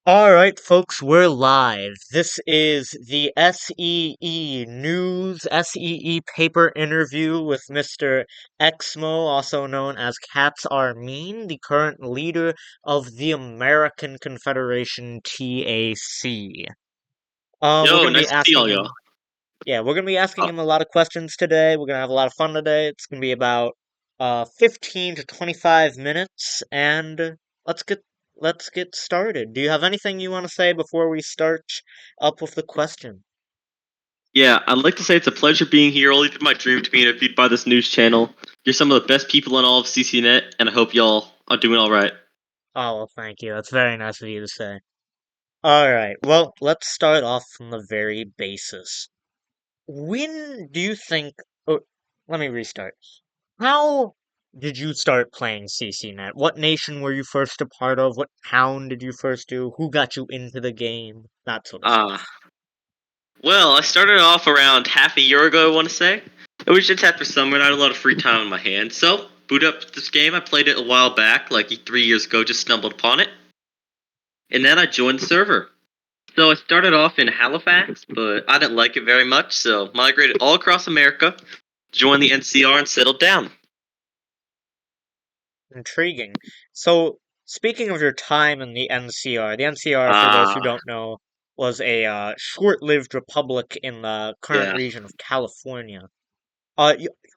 All right, folks, we're live. This is the S.E.E. News S.E.E. paper interview with Mr. Exmo, also known as Cats Are Mean, the current leader of the American Confederation TAC. We're Yo, gonna be nice to see asking all y'all. him, yeah, we're gonna be asking Uh, him a lot of questions today. We're gonna have a lot of fun today. It's gonna be about 15 to 25 minutes, and let's get let's get started. Do you have anything you want to say before we start up with the question? yeah, I'd like to say it's a pleasure being here. Only been my dream to be interviewed by this news channel. You're some of the best people in all of CCNet, and I hope y'all are doing all right. Oh, well, thank you. That's very nice of you to say. All right. Well, let's start off from the very basis. When do you think? Oh, let me restart. How did you start playing CCNet? What nation were you first a part of? What town did you first do? Who got you into the game? That sort of Uh, stuff. well, I started off around half a year ago, I want to say. It was just after summer, and I had a lot of free time on my hands. So, boot up this game. I played it a while back, like 3 years ago, just stumbled upon it. And then I joined the server. So I started off in Halifax, but I didn't like it very much, so migrated all across America, joined the NCR, and settled down. Intriguing. So, speaking of your time in the NCR, for those who Ah, don't know, was a short-lived republic in the current yeah. region of California.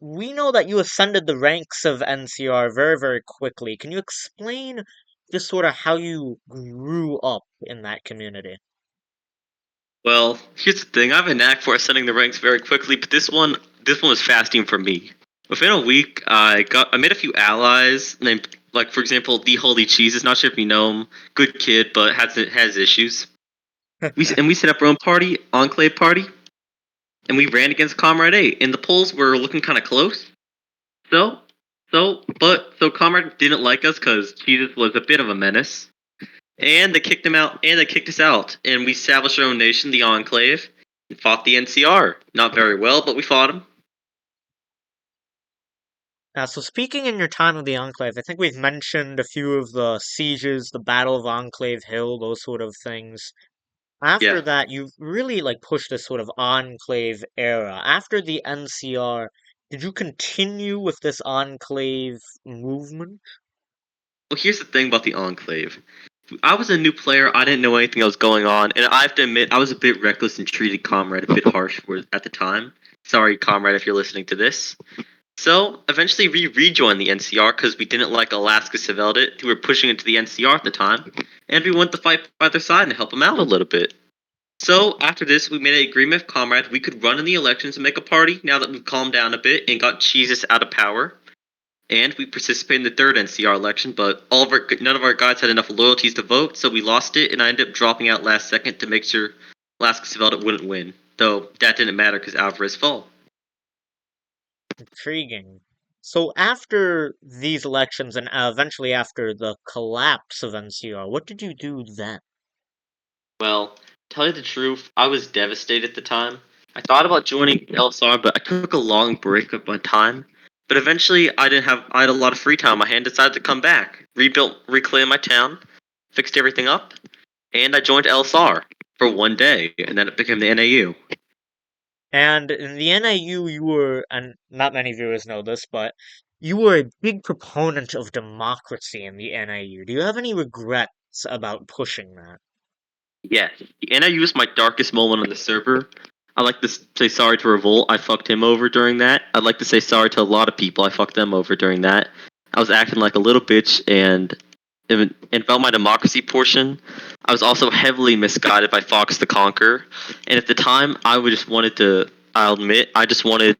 We know that you ascended the ranks of NCR very, very quickly. Can you explain just sort of how you grew up in that community? Well, here's the thing. I have a knack for ascending the ranks very quickly, but this one was fasting for me. Within a week, I made a few allies named, like, for example, the Holy Cheese. Is not sure if you know him. Good kid, but has issues. We set up our own party, Enclave party, and we ran against Comrade 8. And the polls were looking kind of close. So, so Comrade didn't like us because Jesus was a bit of a menace. And they kicked him out, and they kicked us out. And we established our own nation, the Enclave, and fought the NCR. Not very well, but we fought them. So speaking in your time of the Enclave, I think we've mentioned a few of the sieges, the Battle of Enclave Hill, those sort of things. Yeah. After that, you've really like pushed this sort of Enclave era. After the NCR, did you continue with this Enclave movement? Well, here's the thing about the Enclave. I was a new player. I didn't know anything that was going on, and I have to admit, I was a bit reckless and treated Comrade a bit harsh at the time. Sorry, Comrade, if you're listening to this. So eventually, we rejoined the NCR because we didn't like Alaska Seveldit, who were pushing into the NCR at the time, and we wanted to fight by their side and help them out a little bit. So after this, we made an agreement with Comrade we could run in the elections and make a party now that we've calmed down a bit and got Jesus out of power. And we participated in the third NCR election, but none of our guys had enough loyalties to vote, so we lost it, and I ended up dropping out last second to make sure Alaska Sevelda wouldn't win. Though that didn't matter because Alvarez fell. Intriguing. So after these elections and eventually after the collapse of NCR, what did you do then? Well, tell you the truth, I was devastated at the time. I thought about joining LSR, but I took a long break of my time. But eventually, I had a lot of free time on my hand, decided to come back, reclaim my town, fixed everything up, and I joined LSR for one day, and then it became the NAU. And in the NIU, you were, and not many viewers know this, but you were a big proponent of democracy in the NIU. Do you have any regrets about pushing that? Yes, the NIU was my darkest moment on the server. I'd like to say sorry to Revolt. I fucked him over during that. I'd like to say sorry to a lot of people. I fucked them over during that. I was acting like a little bitch, and about my democracy portion, I was also heavily misguided by Fox the Conqueror. And at the time, I would just wanted to. I'll admit, I just wanted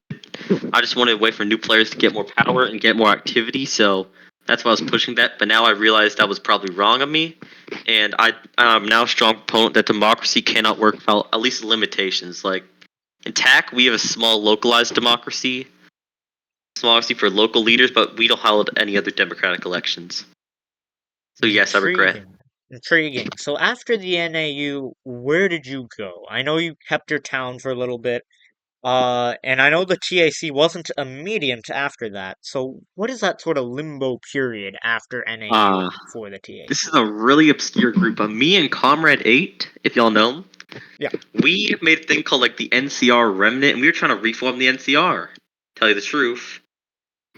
a way for new players to get more power and get more activity. So that's why I was pushing that. But now I realized that was probably wrong of me, and I'm now a strong proponent that democracy cannot work without at least limitations. Like in TAC, we have a small localized democracy for local leaders, but we don't hold any other democratic elections. So yes, I regret. Intriguing. Intriguing. So after the NAU, where did you go? I know you kept your town for a little bit. And I know the TAC wasn't immediate after that. So what is that sort of limbo period after NAU Uh, for the this is TAC? a really obscure group, but me and Comrade 8, if y'all know him, Yeah. we made a thing called like the NCR Remnant, and we were trying to reform the NCR. Tell you the truth.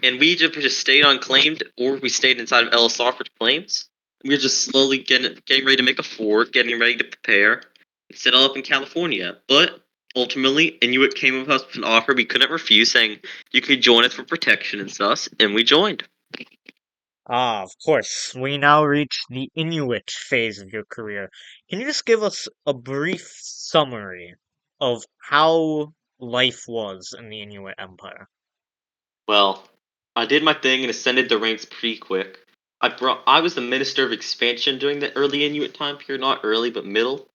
And we just stayed unclaimed, or we stayed inside of LSR for claims. We were just slowly getting ready to make a fort, getting ready to prepare, and settle up in California. But ultimately, Inuit came with us with an offer we couldn't refuse, saying you could join us for protection and stuff, and we joined. Ah, of course. We now reach the Inuit phase of your career. Can you just give us a brief summary of how life was in the Inuit Empire? Well, I did my thing and ascended the ranks pretty quick. I was the minister of expansion during the early Inuit time period, not early but middle.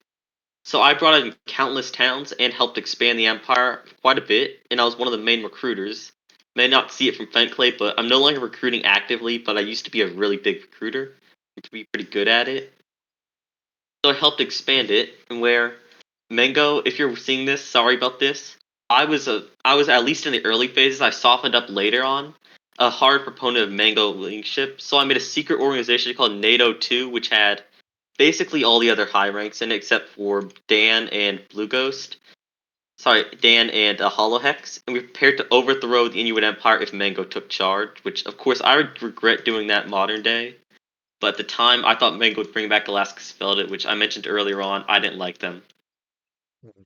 So I brought in countless towns and helped expand the empire quite a bit, and I was one of the main recruiters. May not see it from Fenclay, but I'm no longer recruiting actively, but I used to be a really big recruiter and to be pretty good at it. So I helped expand it, and where Mango, if you're seeing this, sorry about this. I was at least in the early phases. I softened up later on, a hard proponent of Mango leadership. So I made a secret organization called NATO 2, which had basically all the other high ranks in it except for Dan and Blue Ghost. Sorry, Dan and Hollow Hex, and we prepared to overthrow the Inuit Empire if Mango took charge. Which, of course, I would regret doing that modern day. But at the time, I thought Mango would bring back Alaska Spelled It, which I mentioned earlier on. I didn't like them. Mhm.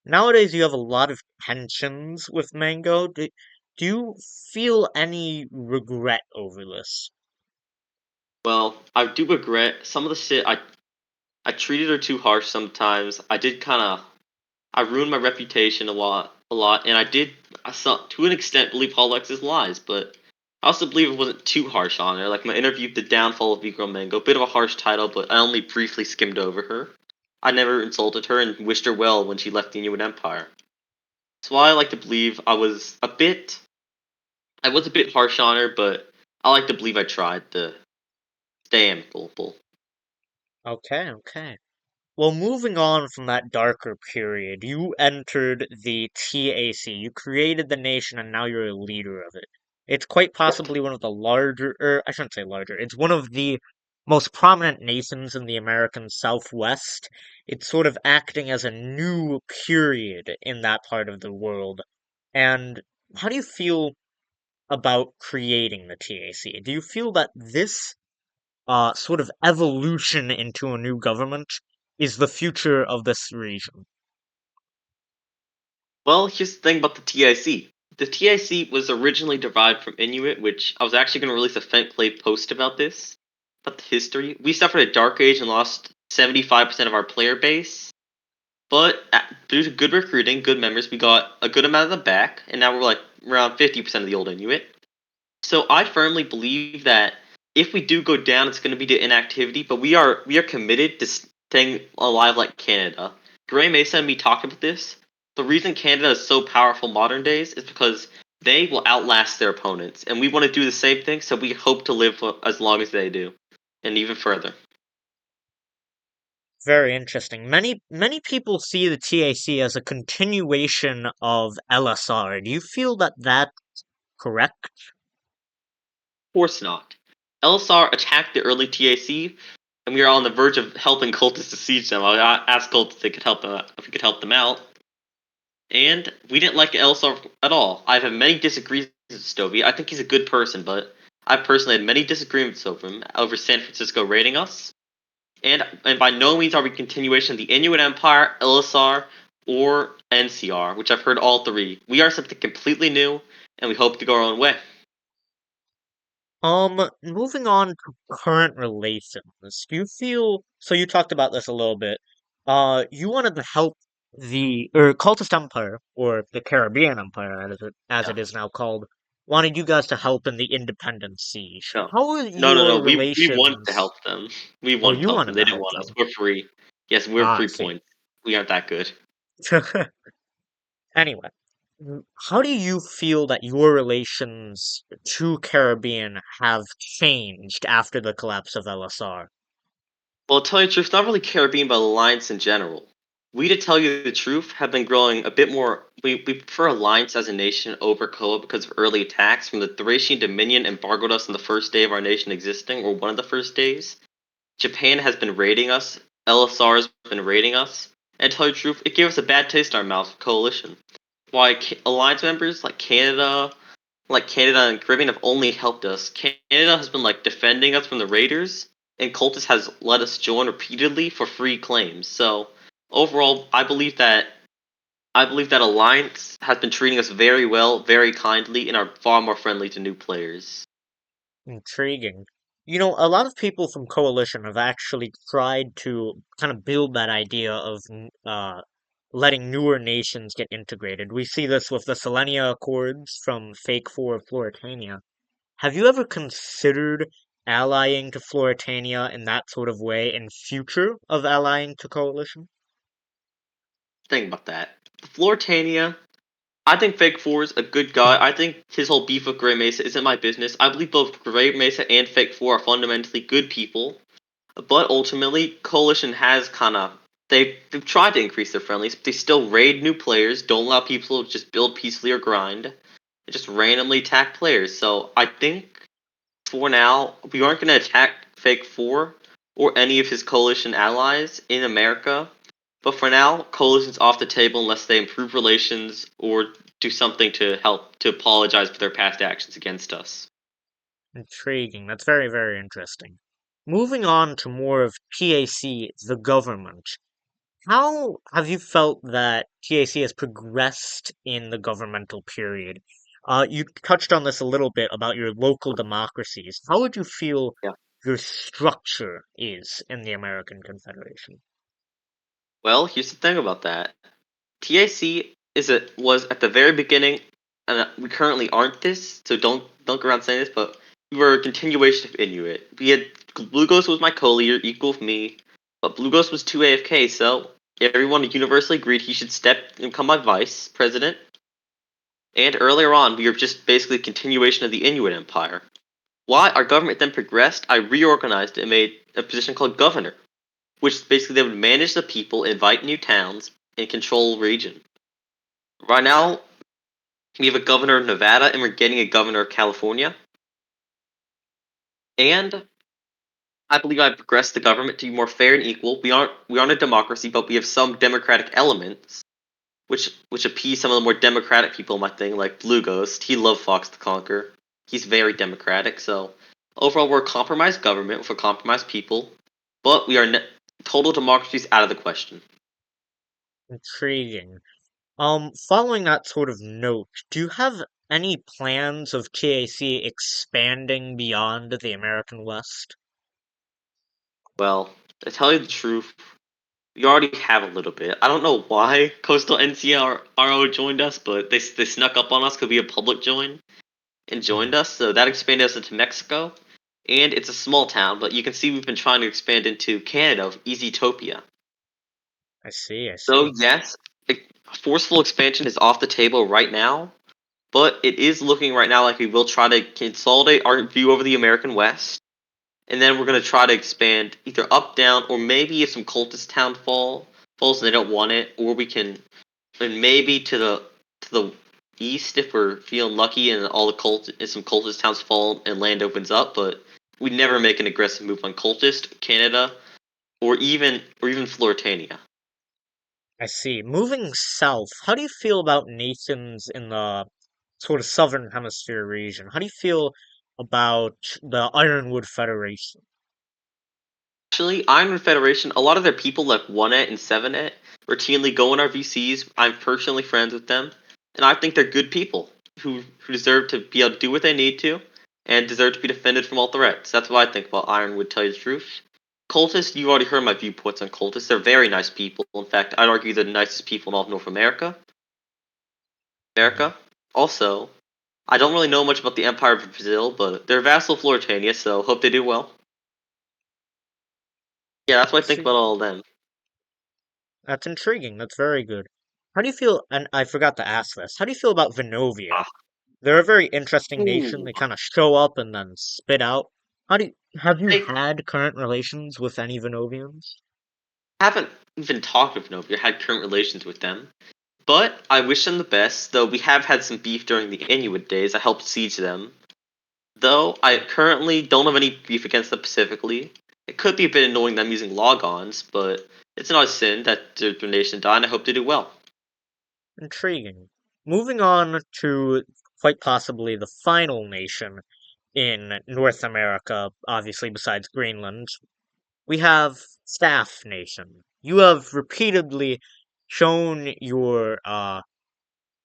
Nowadays, you have a lot of tensions with Mango. Do you feel any regret over this? Well, I do regret some of the shit I treated her too harsh sometimes. I did kind of I ruined my reputation a lot, and I saw to an extent believe Hollex's lies, but I also believe it wasn't too harsh on her. Like my interview, The Downfall of Negro Mango, bit of a harsh title, but I only briefly skimmed over her. I never insulted her and wished her well when she left the Inuit Empire. So I like to believe I was a bit harsh on her, but I like to believe I tried to stay amicable. Okay, okay. Well, moving on from that darker period, you entered the TAC. You created the nation, and now you're a leader of it. It's quite possibly one of the larger, or I shouldn't say larger, it's one of the most prominent nations in the American Southwest. It's sort of acting as a new period in that part of the world. And how do you feel about creating the TAC? Do you feel that this sort of evolution into a new government is the future of this region? Well, here's the thing about the TIC. The TIC was originally derived from Inuit, which I was actually going to release a Fentclave post about this, about the history. We suffered a dark age and lost 75% of our player base, but due to good recruiting, good members, we got a good amount of them back, and now we're like around 50% of the old Inuit. So I firmly believe that if we do go down, it's going to be to inactivity. But we are committed to staying alive like Canada. Gray Mesa and me talked about this. The reason Canada is so powerful modern days is because they will outlast their opponents, and we want to do the same thing. So we hope to live as long as they do, and even further. Very interesting. Many people see the TAC as a continuation of LSR. Do you feel that that's correct? Of course not. LSR attacked the early TAC, and we are on the verge of helping cultists to siege them. I asked cultists if they could help if we could help them out. And we didn't like Elsar at all. I've had many disagreements with Stovey. I think he's a good person, but I personally had many disagreements over him over San Francisco raiding us. And by no means are we a continuation of the Inuit Empire, LSR, or NCR, which I've heard all three. We are something completely new, and we hope to go our own way. Moving on to current relations. Do you feel, so you talked about this a little bit. You wanted to help the or Cultist Empire, or the Caribbean Empire as Yeah. it is now called, wanted you guys to help in the independence siege. No. How are No. your We want to relations? help them. We Oh, want to you help them. wanted They to didn't help want us. them. We're free. Yes, we're Ah, I free see. points. We aren't that good. Anyway, how do you feel that your relations to Caribbean have changed after the collapse of LSR? Well, to tell you the truth, not really Caribbean, but Alliance in general. We, to tell you the truth, have been growing a bit more we prefer alliance as a nation over Koa because of early attacks from the Thracian Dominion embargoed us on the first day of our nation existing, or one of the first days. Japan has been raiding us. LSR has been raiding us. And to tell you the truth, it gave us a bad taste in our mouth. Coalition. Why alliance members like Canada and Caribbean have only helped us. Canada has been like defending us from the raiders, and Cultus has let us join repeatedly for free claims. So overall, I believe that Alliance has been treating us very well, very kindly, and are far more friendly to new players. Intriguing. You know, a lot of people from Coalition have actually tried to kind of build that idea of letting newer nations get integrated. We see this with the Selenia Accords from Fake 4 of Floritania. Have you ever considered allying to Floritania in that sort of way in future of allying to Coalition? Think about that. Floritania, I think Fake Four is a good guy. I think his whole beef with Grey Mesa isn't my business. I believe both Grey Mesa and Fake Four are fundamentally good people, but ultimately, Coalition has kind of they've tried to increase their friendlies, but they still raid new players, don't allow people to just build peacefully or grind, they just randomly attack players. So I think for now, we aren't going to attack Fake Four or any of his coalition allies in America. But for now, coalition's off the table unless they improve relations or do something to help to apologize for their past actions against us. Intriguing. That's very, very interesting. Moving on to more of TAC, the government. How have you felt that TAC has progressed in the governmental period? You touched on this a little bit about your local democracies. How would you feel Yeah. your structure is in the American Confederation? Well, here's the thing about that. TAC was at the very beginning, and we currently aren't this, so don't go around saying this, but we were a continuation of Inuit. We had Blue Ghost was my co-leader, equal with me, but Blue Ghost was too AFK, so everyone universally agreed he should step and become my vice president. And earlier on, we were just basically a continuation of the Inuit Empire. Why our government then progressed, I reorganized it and made a position called governor, which basically they would manage the people, invite new towns, and control region. Right now, we have a governor of Nevada, and we're getting a governor of California. And I believe I've progressed the government to be more fair and equal. We aren't a democracy, but we have some democratic elements, which appease some of the more democratic people in my thing, like Blue Ghost. He loved Fox the Conqueror. He's very democratic. So overall, we're a compromised government with a compromised people, but we are total democracies out of the question. Intriguing. Following that sort of note, do you have any plans of TAC expanding beyond the American West? Well, to tell you the truth, we already have a little bit. I don't know why Coastal NCRO joined us, but they snuck up on us because we had public join and Hmm, joined us. So that expanded us into Mexico, and it's a small town. But you can see we've been trying to expand into Canada, Easytopia. I see, I So see. yes, forceful expansion is off the table right now, but it is looking right now like we will try to consolidate our view over the American West, and then we're going to try to expand either up, down, or maybe if some cultist town falls and they don't want it, or we can and maybe to the east if we're feeling lucky and all the some cultist towns fall and land opens up. But we never make an aggressive move on cultist, Canada, or even Floritania. I see. Moving south, how do you feel about nations in the sort of southern hemisphere region? How do you feel about the Ironwood Federation? Actually, Iron Federation, a lot of their people like 1-et and 7-et routinely go in our VCs. I'm personally friends with them, and I think they're good people who deserve to be able to do what they need to and deserve to be defended from all threats. That's what I think about Ironwood, tell you the truth. Cultists, you already heard my viewpoints on cultists. They're very nice people. In fact, I'd argue they're the nicest people in all of North America. Hmm, Also, I don't really know much about the Empire of Brazil, but they're vassal of Floritania, so hope they do well. Yeah, that's I what I think see. about all of them. That's intriguing. That's very good. How do you feel? And I forgot to ask this. How do you feel about Venovia? They're a very interesting nation. Ooh. They kind of show up and then spit out. Have you I had current relations with any Venovians? haven't even talked with Novia, had current relations with them. But I wish them the best, though we have had some beef during the Inuit days. I helped siege them. Though I currently don't have any beef against them specifically. It could be a bit annoying them using logons, but it's not a sin that their nation died, and I hope they do well. Intriguing. Moving on to quite possibly the final nation in North America, obviously besides Greenland, we have Staff Nation. You have repeatedly shown your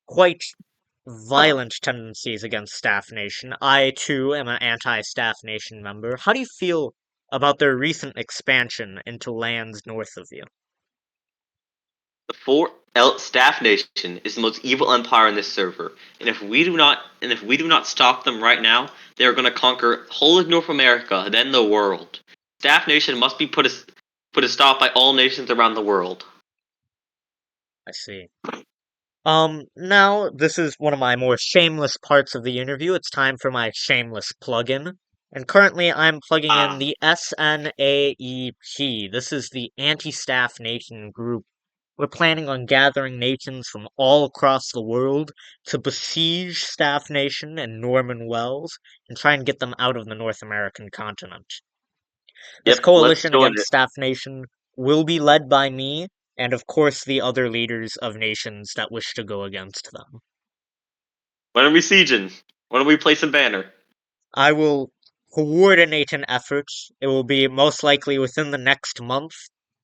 quite Huh. violent tendencies against Staff Nation. I too am an anti-Staff Nation member. How do you feel about their recent expansion into lands north of you? The Staff Nation is the most evil empire in this server, and if we do not stop them right now, they are going to conquer whole of North America, then the world. Staff Nation must be put a stop by all nations around the world. I see. Now this is one of my more shameless parts of the interview. It's time for my shameless plug-in. And currently I'm plugging in Ah, the SNAEP. This is the Anti-Staff Nation group. We're planning on gathering nations from all across the world to besiege Staff Nation and Norman Wells and try and get them out of the North American continent. This yep, let's coalition join against it. Staff Nation will be led by me and, of course, the other leaders of nations that wish to go against them. When are we sieging? When are we placing banner? I will coordinate an effort. It will be most likely within the next month,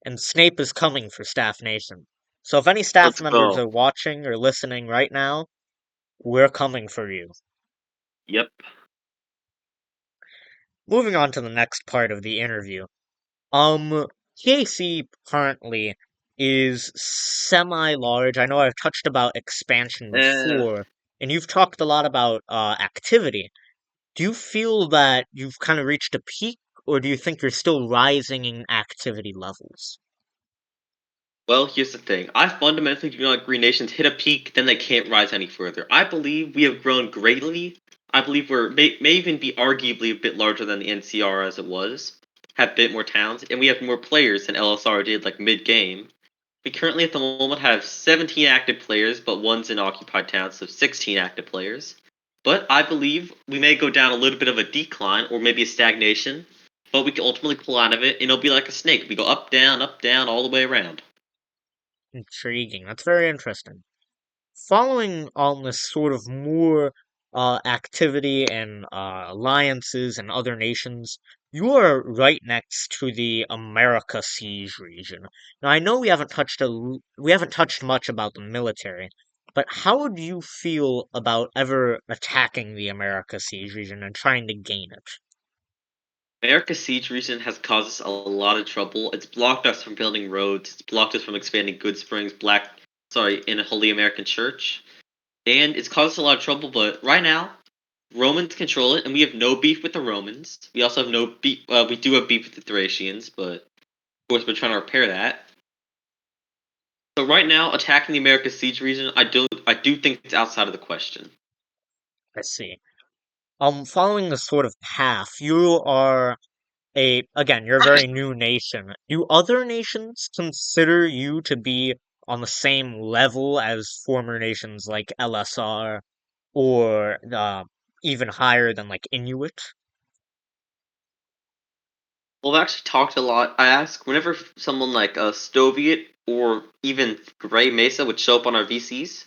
and Snape is coming for Staff Nation. So if any staff Let's members go. are watching or listening right now, we're coming for you. Yep. Moving on to the next part of the interview. Um, TAC currently is semi-large. I know I've touched about expansion Uh, before, and you've talked a lot about activity. Do you feel that you've kind of reached a peak, or do you think you're still rising in activity levels? Well, here's the thing. I fundamentally do not agree nations hit a peak, then they can't rise any further. I believe we have grown greatly. I believe may even be arguably a bit larger than the NCR as it was, have a bit more towns, and we have more players than LSR did like mid-game. We currently at the moment have 17 active players, but one's in occupied towns, so 16 active players. But I believe we may go down a little bit of a decline, or maybe a stagnation, but we can ultimately pull out of it, and it'll be like a snake. We go up, down, all the way around. Intriguing. That's very interesting. Following on this sort of more activity and alliances and other nations, you are right next to the America Siege region. Now, I know we haven't touched much about the military, but how do you feel about ever attacking the America Siege region and trying to gain it? America's siege region has caused us a lot of trouble. It's blocked us from building roads. It's blocked us from expanding Good Springs, in a Holy American Church, and it's caused us a lot of trouble. But right now, Romans control it, and we have no beef with the Romans. We also have no beef. We do have beef with the Thracians, but of course we're trying to repair that. So right now, attacking the America's siege region, I do think it's outside of the question. I see. Following this sort of path, you're a very new nation. Do other nations consider you to be on the same level as former nations like LSR or even higher than like Inuit? Well, I've actually talked a lot. I ask whenever someone like a Stoviet or even Gray Mesa would show up on our VCs.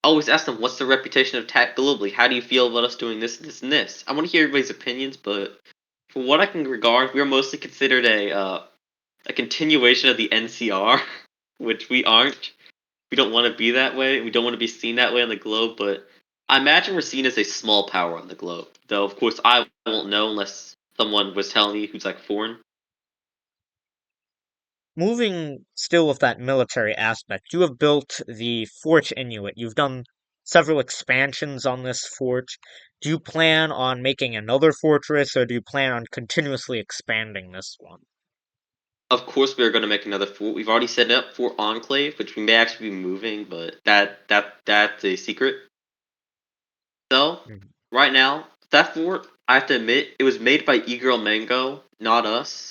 I always ask them, "What's the reputation of TAC globally? How do you feel about us doing this, this, and this?" I want to hear everybody's opinions, but for what I can regard, we are mostly considered a continuation of the NCR, which we aren't. We don't want to be that way. We don't want to be seen that way on the globe, but I imagine we're seen as a small power on the globe. Though, of course, I won't know unless someone was telling me who's like foreign. Moving still with that military aspect, you have built the Fort Inuit. You've done several expansions on this fort. Do you plan on making another fortress, or do you plan on continuously expanding this one? Of course, we are going to make another fort. We've already set up Fort Enclave, which we may actually be moving, but that's a secret. So, Mhm. right now, that fort, I have to admit, it was made by E-Girl Mango, not us.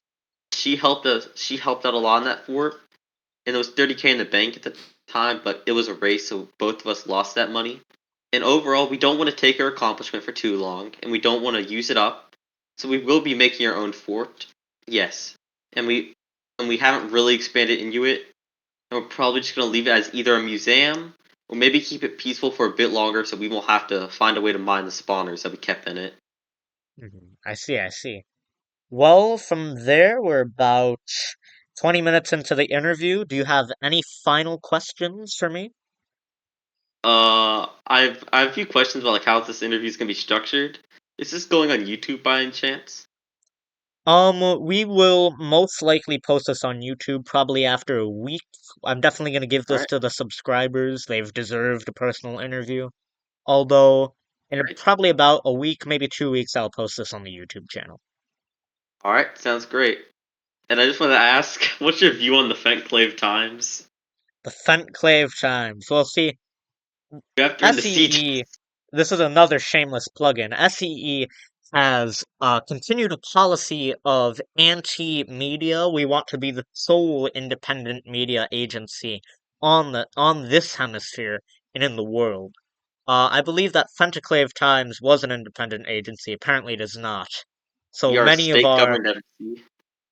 She helped us. She helped out a lot in that fort, and it was 30K in the bank at the time, but it was a race, so both of us lost that money. And overall, we don't want to take our accomplishment for too long, and we don't want to use it up. So we will be making our own fort. Yes, and we haven't really expanded into it. And we're probably just gonna leave it as either a museum or maybe keep it peaceful for a bit longer, so we won't have to find a way to mine the spawners that we kept in it. I see, I see. Well, from there, we're about 20 minutes into the interview. Do you have any final questions for me? I have a few questions about like how this interview is gonna be structured. Is this going on YouTube by any chance? We will most likely post this on YouTube probably after a week. I'm definitely going to give All this right, to the subscribers. They've deserved a personal interview. Although, in great. probably about a week, maybe 2 weeks, I'll post this on the YouTube channel. All right, sounds great. And I just want to ask, what's your view on the Fentclave Times? The Fentclave Chimes. Well, see, After in the siege. S.E.E., this is another shameless plugin. S.E.E. has continued a policy of anti-media. We want to be the sole independent media agency on this hemisphere and in the world. I believe that Fentaclave Times was an independent agency. Apparently, it is not. So We are a many of state our governed embassy.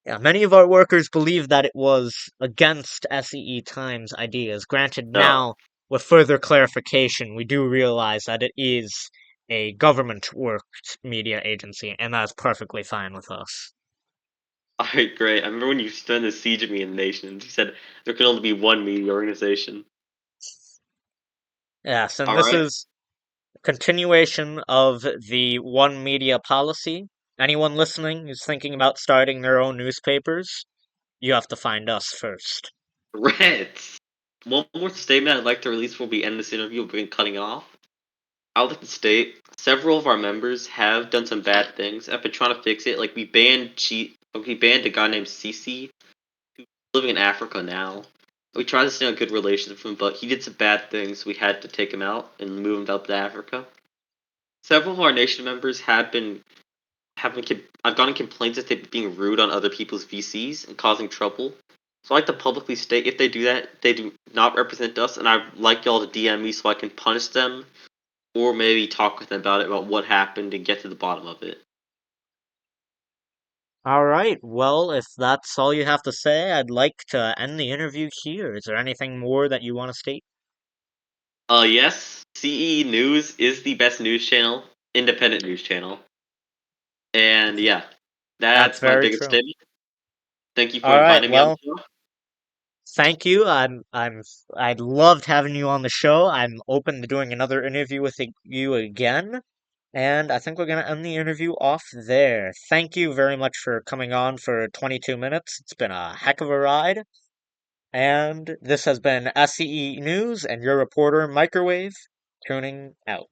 yeah, many of our workers believe that it was against S.E.E. Times ideas. Granted, No. now, with further clarification, we do realize that it is a government-worked media agency, and that's perfectly fine with us. Alright, great. I remember when you done the siege of Media Nations, you said there could only be one media organization. Yes, and this Alright. is a continuation of the one media policy. Anyone listening who's thinking about starting their own newspapers, you have to find us first. Reds. One more statement I'd like to release before we end this interview. We've been cutting off. I would like to state several of our members have done some bad things. I've been trying to fix it. Like we banned a guy named Cece who's living in Africa now. We tried to stay on good relations with him, but he did some bad things. We had to take him out and move him up to Africa. Several of our nation members I've gotten complaints that they're being rude on other people's VCs and causing trouble. So I like to publicly state if they do that, they do not represent us, and I'd like y'all to DM me so I can punish them or maybe talk with them about what happened and get to the bottom of it. All right. Well, if that's all you have to say, I'd like to end the interview here. Is there anything more that you want to state? Yes, CE News is the best news channel, independent news channel. And yeah, That's that's my very biggest true. statement. Thank you for All right. inviting me on Well, the show. thank you. I loved having you on the show. I'm open to doing another interview with you again. And I think we're gonna end the interview off there. Thank you very much for coming on for 22 minutes. It's been a heck of a ride. And this has been SCE News and your reporter Microwave tuning out.